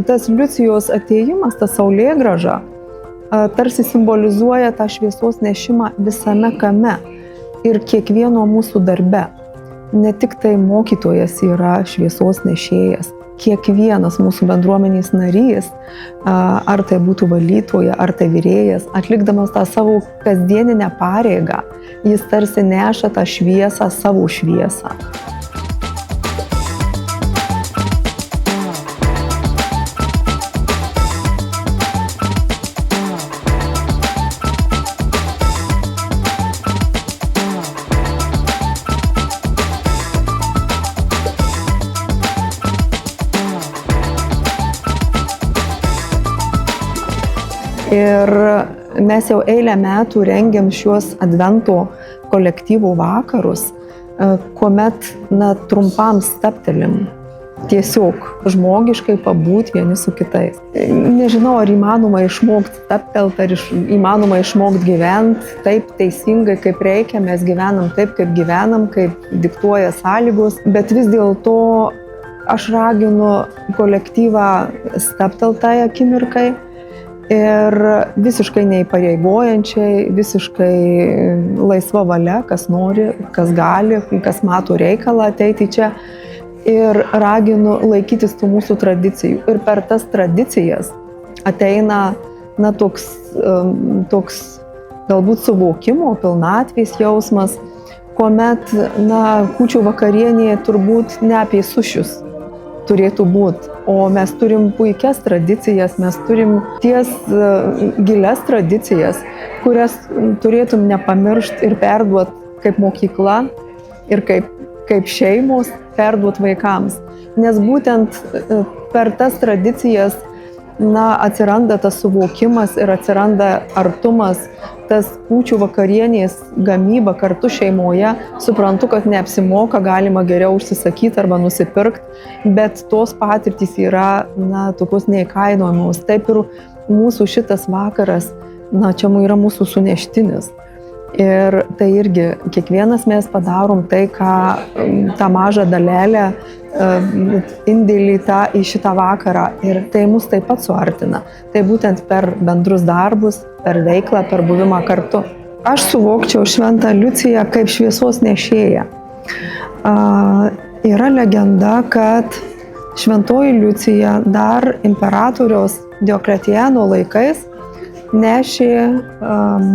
tas Liucijos atėjimas, ta saulėgrąža, tarsi simbolizuoja tą šviesos nešimą visame kame ir kiekvieno mūsų darbe. Ne tik tai mokytojas yra šviesos nešėjas, kiekvienas mūsų bendruomenės narys, ar tai būtų valytoja, ar tai virėjas, atlikdamas tą savo kasdieninę pareigą, jis tarsi neša tą šviesą, savo šviesą. Ir mes jau eilę metų rengiam šiuos Advento kolektyvų vakarus, kuomet trumpam stabtelim, tiesiog žmogiškai pabūt vieni su kitais. Nežinau, ar įmanoma išmokti stabtelt, ar įmanoma išmokti gyventi taip teisingai, kaip reikia. Mes gyvenam taip, kaip diktuoja sąlygos, bet vis dėlto aš raginu kolektyvą stabtelt tai akimirkai. Ir visiškai neįpareigojančiai, visiškai laisva valia, kas nori, kas gali, kas mato reikalą ateiti čia. Ir raginu laikytis tų mūsų tradicijų. Ir per tas tradicijas ateina toks galbūt suvokimo, pilnatvės jausmas, kuomet kūčių vakarienėje turbūt ne apie sušius turėtų būti. O mes turim puikias tradicijas, mes turim gilias tradicijas, kurias turėtum nepamiršti ir perduoti kaip mokykla ir kaip šeimos perduoti vaikams. Nes būtent per tas tradicijas atsiranda tas suvokimas ir atsiranda artumas, tas kūčių vakarienės gamyba kartu šeimoje. Suprantu, kad neapsimoka, galima geriau užsisakyti arba nusipirkti, bet tos patirtys yra tokios neįkainojamos. Taip ir mūsų šitas vakaras, čia yra mūsų suneštinis. Ir tai irgi kiekvienas mes padarom tai, tą mažą dalelę, indėlį į šitą vakarą, ir tai mus taip pat suartina. Tai būtent per bendrus darbus, per veiklą, per buvimą kartu. Aš suvokčiau Šventą Liuciją kaip šviesos nešėją. Yra legenda, kad Šventoji Liucija dar imperatoriaus Diokletiano laikais nešė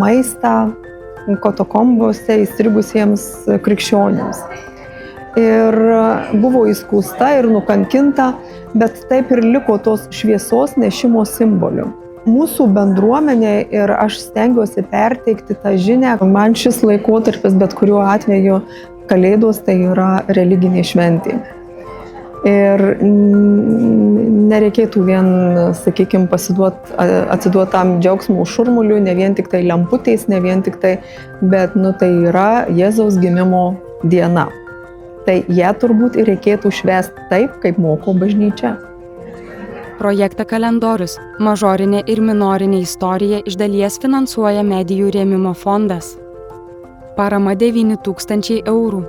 maistą katakombose įstrigusiems krikščionims. Ir buvo įskųsta ir nukankinta, bet taip ir liko tos šviesos nešimo simboliu. Mūsų bendruomenė, ir aš stengiuosi perteikti tą žinią, man šis laikotarpis, bet kuriuo atveju Kalėdos, tai yra religinė šventė. Ir nereikėtų vien, sakykime, atsiduoti tam džiaugsmo šurmuliui, ne vien tik tai lemputės, ne vien tik tai, bet tai yra Jėzaus gimimo diena. Tai ją turbūt ir reikėtų švęsti taip, kaip moko bažnyčia. Projektą Kalendorius – mažorinė ir minorinė istorija iš dalies finansuoja Medijų rėmimo fondas. Parama 9 000 eurų.